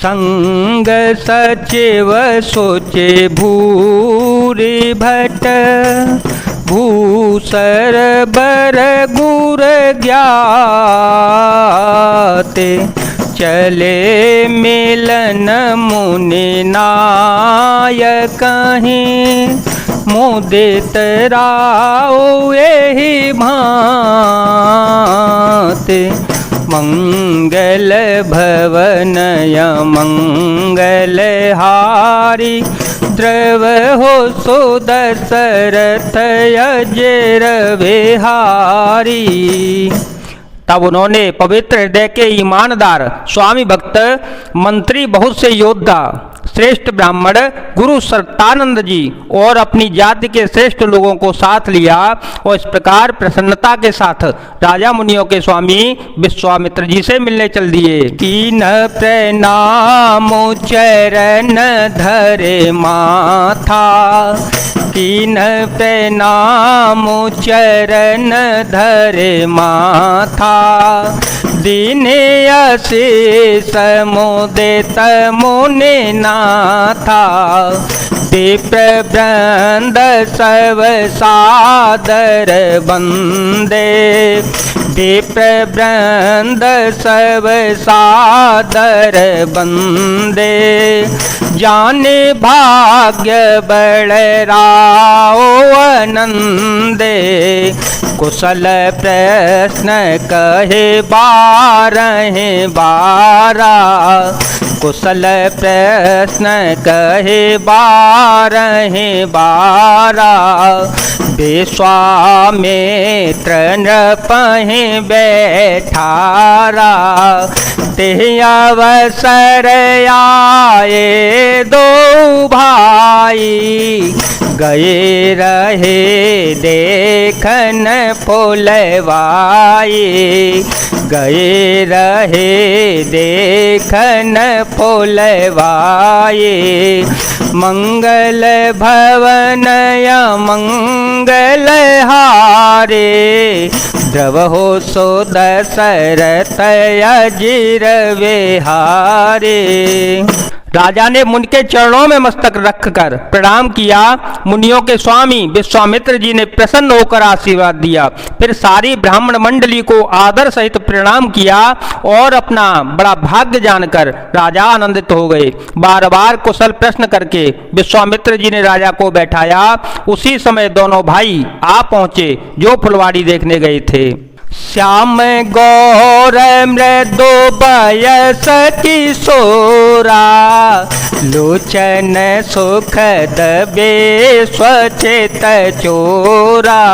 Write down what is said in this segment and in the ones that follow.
संग सचिव सोचे भूरि भट, भूसर बर गुर ज्ञाते। चले मिलन मुनि नायक कहीं, मुदित राव एहि भांति। मंगल भवनय मंगल हारी, द्रव हो सो दशरथ अजर विहारी। तब उन्होंने पवित्र हृदय के ईमानदार स्वामी भक्त मंत्री बहुत से योद्धा श्रेष्ठ ब्राह्मण गुरु सत्यानंद जी और अपनी जाति के श्रेष्ठ लोगों को साथ लिया और इस प्रकार प्रसन्नता के साथ राजा मुनियों के स्वामी विश्वामित्र जी से मिलने चल दिए। कीन प्रणाम चरण धरे माथा, कीन प्रणाम चरण धरे माथा। दीने आशीष मुदित मुनि नाथा, विप्र वृंद सब सादर वंदे। विप्र वृंद सब सादर वंदे, जाने भाग्य बड़ राव आनंदे। कुशल प्रश्न कहे बारहे बारा, कुशल प्रश्न कहे बारहे बारा। विश्वामित्र नृपहि बैठारा, तेह अवसर आए दो भाई। गए रहे देखन फुलवाई, गए रहे देखन फुलवाई। मंगल भवनय मंगल हारे, द्रव हो सो दशरथ अजिर विहारे। राजा ने मुनि के चरणों में मस्तक रखकर प्रणाम किया। मुनियों के स्वामी विश्वामित्र जी ने प्रसन्न होकर आशीर्वाद दिया। फिर सारी ब्राह्मण मंडली को आदर सहित प्रणाम किया और अपना बड़ा भाग्य जानकर राजा आनंदित हो गए। बार बार कुशल प्रश्न करके विश्वामित्र जी ने राजा को बैठाया। उसी समय दोनों भाई आ पहुंचे जो फुलवाड़ी देखने गए थे। श्याम गौर मृदु बयस किशोरा, लोचन सुखद बेस्वचित चोरा।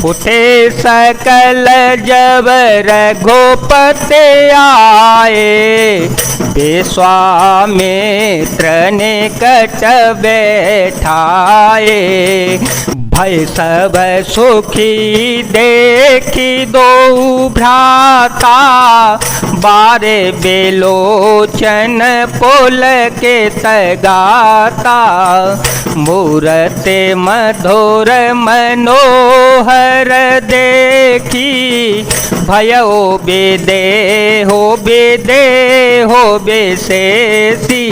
उठे सकल जब रघुपति आए, विश्वामित्र निकट बैठाए। भय सब सुखी देखी दो भ्राता, बारे बेलोचन पुल के तगाता। मूरते मधुर मनोहर देखी, भयो बेदेहो बेदेहो बेशेषी।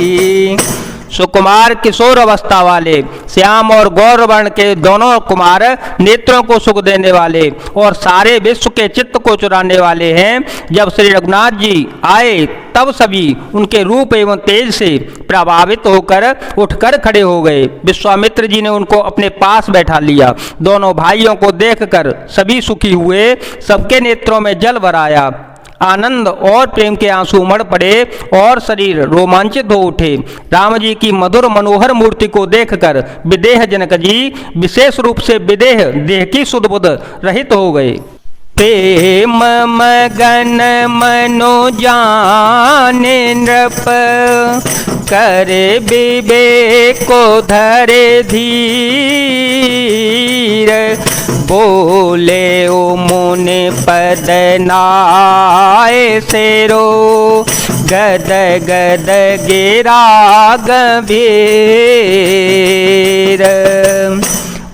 सुकुमार किशोर अवस्था वाले श्याम और गौर वर्ण के दोनों कुमार नेत्रों को सुख देने वाले और सारे विश्व के चित्त को चुराने वाले हैं। जब श्री रघुनाथ जी आए तब सभी उनके रूप एवं तेज से प्रभावित होकर उठकर खड़े हो गए। विश्वामित्र जी ने उनको अपने पास बैठा लिया। दोनों भाइयों को देखकर सभी सुखी हुए, सबके नेत्रों में जल भर आया। आनंद और प्रेम के आंसू उमड़ पड़े और शरीर रोमांचित हो उठे। राम जी की मधुर मनोहर मूर्ति को देखकर विदेह जनक जी विशेष रूप से विदेह देह की सुध बुध रहित हो गए। प्रेम मगन मनो जाने नृप, करे विवेक को धरे धीर। बोले ओ मुनि पद नाय सेरो, गद गद गिरा गंभीर।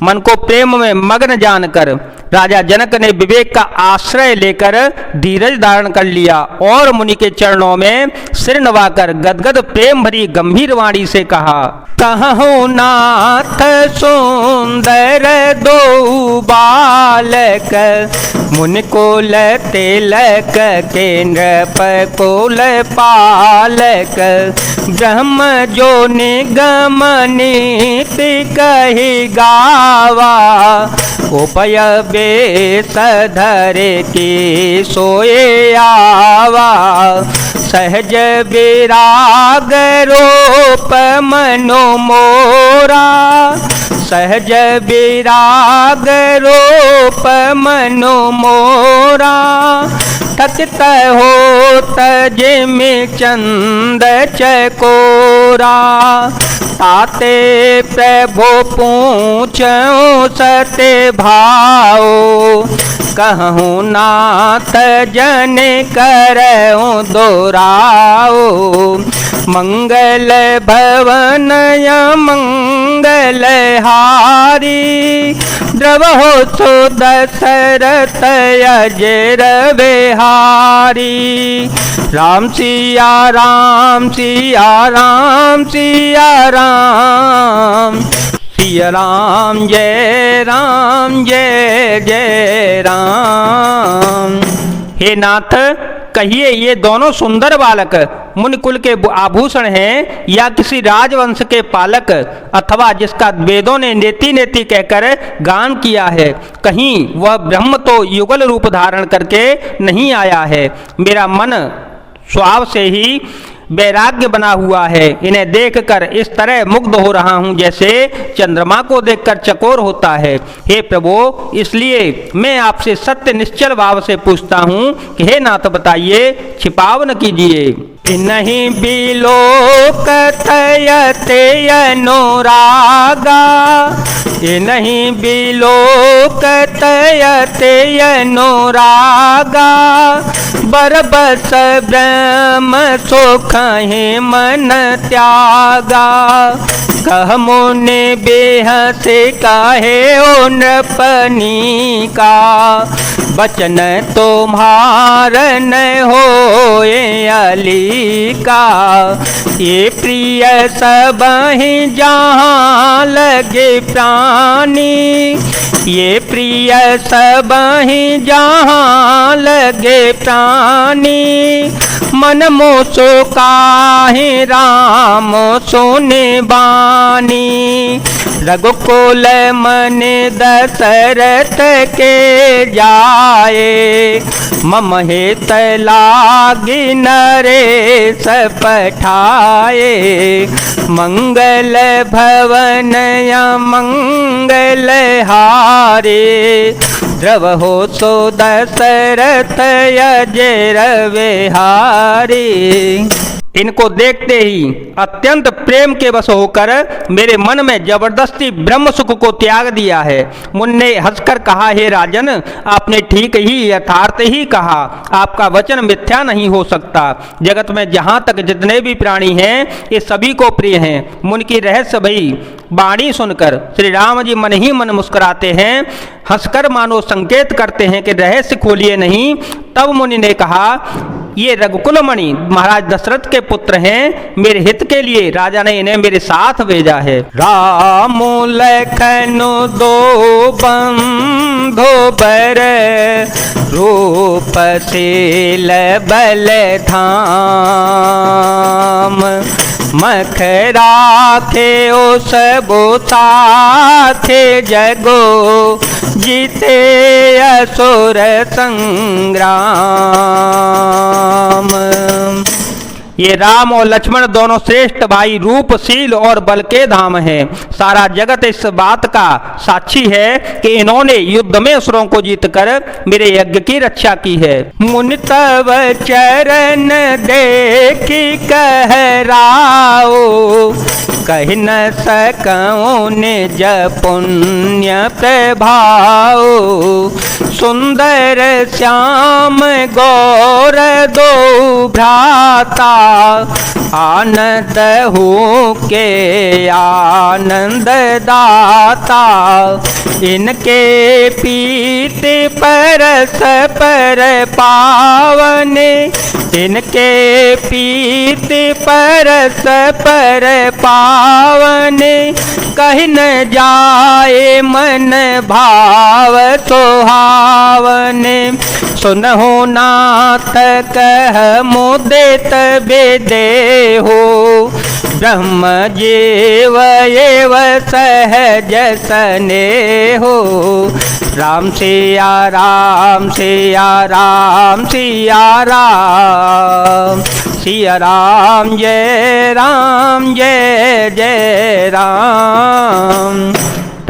मन को प्रेम में मग्न जानकर राजा जनक ने विवेक का आश्रय लेकर धीरज धारण कर लिया और मुनि के चरणों में सिर नवाकर गदगद प्रेम भरी गंभीर वाणी से कहा, कहूँ नाथ सुंदर दो बालक, मुनि कुल तिलक के नृप कुल पालक, ब्रह्म जो निगम नीति कही गावा, उपय बेस धरे की सोए आवा, सहज विराग रूप मनो मोरा, सहज विराग रूप मनो मोरा, थकित हो तजिमि चंद चकोरा, ताते प्रभु पूछो सते भाओ, कहूँ नाथ जन करऊँ दोराओ, मंगल भवन मंगल हारी, द्रवहो सो दशरथ अजर बिहारी, राम सिया राम सिया राम सिया राम, सिया राम जय जय राम। हे नाथ, कहिए ये दोनों सुंदर बालक मुनिकुल के आभूषण हैं या किसी राजवंश के पालक, अथवा जिसका वेदों ने नेति नेति कहकर गान किया है, कहीं वह ब्रह्म तो युगल रूप धारण करके नहीं आया है। मेरा मन स्वभाव से ही वैराग्य बना हुआ है, इन्हें देखकर इस तरह मुग्ध हो रहा हूँ जैसे चंद्रमा को देखकर चकोर होता है। हे प्रभु, इसलिए मैं आपसे सत्य निश्चल भाव से पूछता हूँ कि हे नाथ बताइए, छिपाव न कीजिए। नहीं बिलोकतयते अनुरागा, ये नहीं बिलोकतयते अनुरागा, बरबस ब्रह्म सुख है मन त्यागा, कह मुनि बेहसे काहे ओ नृपनी का, बचन तुम्हार न होए अली का, ये प्रिय सब ही जहाँ लगे प्राणी, ये प्रिय सब ही जहाँ लगे प्राणी, मन मोसो काहे राम सुने बानी, रघुकुल मन दशरथ के जाए, मम हित लागी नरेश पठाए, मंगल भवन मंगल हारे, द्रवहो सो दशरथ अजर बिहारी। इनको देखते ही अत्यंत प्रेम के वश होकर मेरे मन में जबरदस्ती ब्रह्म सुख को त्याग दिया है। मुनि ने हंसकर कहा, हे राजन, आपने ठीक ही यथार्थ ही कहा, आपका वचन मिथ्या नहीं हो सकता। जगत में जहाँ तक जितने भी प्राणी हैं ये सभी को प्रिय हैं। मुनि की रहस्य भई वाणी सुनकर श्री राम जी मन ही मन मुस्कुराते हैं, हंसकर मानो संकेत करते हैं कि रहस्य खोलिए नहीं। तब मुनि ने कहा, ये रघुकुल मणि महाराज दशरथ के पुत्र हैं, मेरे हित के लिए राजा ने इन्हें मेरे साथ भेजा है। राम लखन दो बंधु बर, रूप शील बल धाम, मख राखे ओ सबो साथे जगो, जीते असुर संग्राम। ये राम और लक्ष्मण दोनों श्रेष्ठ भाई रूपशील और बल के धाम हैं। सारा जगत इस बात का साक्षी है कि इन्होंने युद्ध में असुरों को जीतकर मेरे यज्ञ की रक्षा की है। मुनि तव चरण देखी कहराओ, कह न सकऊं निज पुण्य प्रभाव। सुंदर श्याम गौर दो भ्राता, आनंद हूँ के आनंद दाता। इनके पीत परस पर पावन, इनके पीत परस पर पावन। कहीं न जाए मन भाव सुहावन। सुनहु नाथ कह मुदित बेदे हो, ब्रह्म जीव एव सहज सने हो। राम सिया राम सिया राम सिया राम, सिया राम जय जय राम।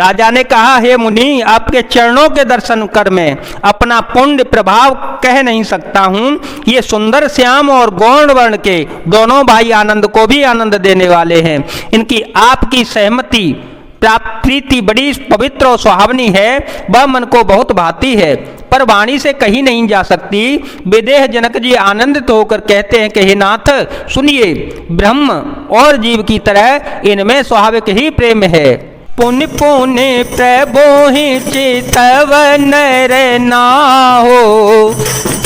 राजा ने कहा, हे मुनि, आपके चरणों के दर्शन कर मैं अपना पुण्य प्रभाव कह नहीं सकता हूँ। ये सुंदर श्याम और गौण वर्ण के दोनों भाई आनंद को भी आनंद देने वाले हैं। इनकी आपकी सहमति प्रीति बड़ी पवित्र और सुहावनी है, वह मन को बहुत भाती है, पर वाणी से कही नहीं जा सकती। विदेह जनक जी आनंदित होकर कहते हैं कि हे नाथ सुनिए, ब्रह्म और जीव की तरह इनमें स्वाभाविक ही प्रेम है। पुण्य पुण्य प्रभु ही चितव नर नाहो,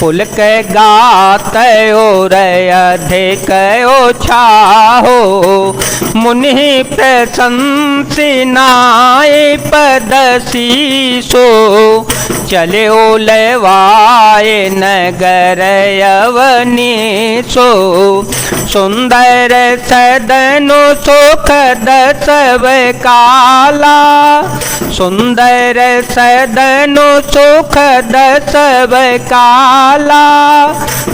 फुल के गात और अधिक छाहो। मुनि प्रशंसनाए पद शीसो, चले ओलवाए नगर अवनीसो। सुंदर सदनो सुखद सब काला, सुंदर सदनो सुखद सब काला।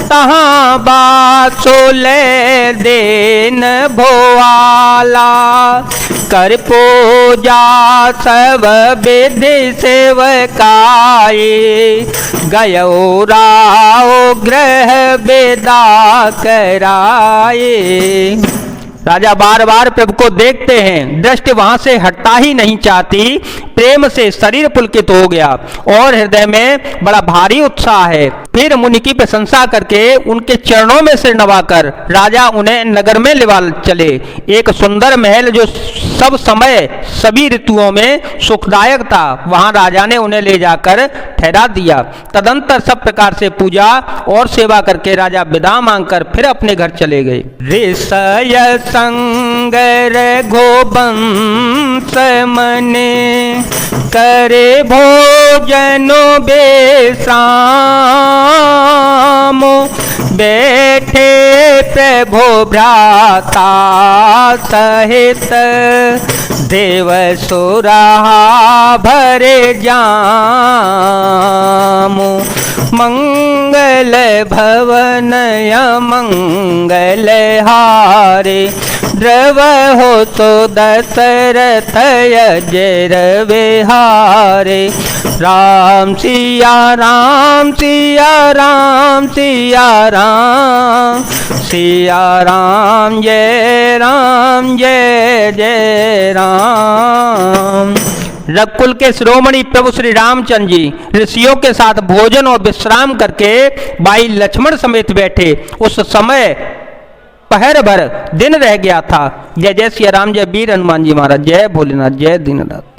तहाँ बासुल देन भोवाला, कर पूजा सब विधि सेवकाए। गयो राव ग्रह विदा कराए। राजा बार बार प्रभु को देखते हैं, दृष्टि वहां से हटता ही नहीं चाहती। प्रेम से शरीर पुलकित हो गया और हृदय में बड़ा भारी उत्साह है। फिर मुनि की प्रशंसा करके उनके चरणों में सिर नवाकर राजा उन्हें नगर में ले चले। एक सुंदर महल जो सब समय सभी ऋतुओं में सुखदायक था, वहां राजा ने उन्हें ले जाकर ठहरा दिया। तदंतर सब प्रकार से पूजा और सेवा करके राजा विदा मांगकर फिर अपने घर चले गए। ऋषय संगर घोबंस मने, करे भोजनो बेसामो। बैठे प्रभु भ्राता सहित, देव सुरहा भरे जामो। मंगल भवन मंगल हारे, द्रव हो तो दशरथ अजर विहारे। राम सिया राम सिया राम सिया राम, सिया राम जय जय राम। रघुकुल के शिरोमणि प्रभु श्री रामचंद्र जी ऋषियों के साथ भोजन और विश्राम करके भाई लक्ष्मण समेत बैठे। उस समय पहर भर दिन रह गया था। जय जय सिया राम, जय वीर हनुमान जी महाराज, जय भोलेनाथ, जय दीननाथ।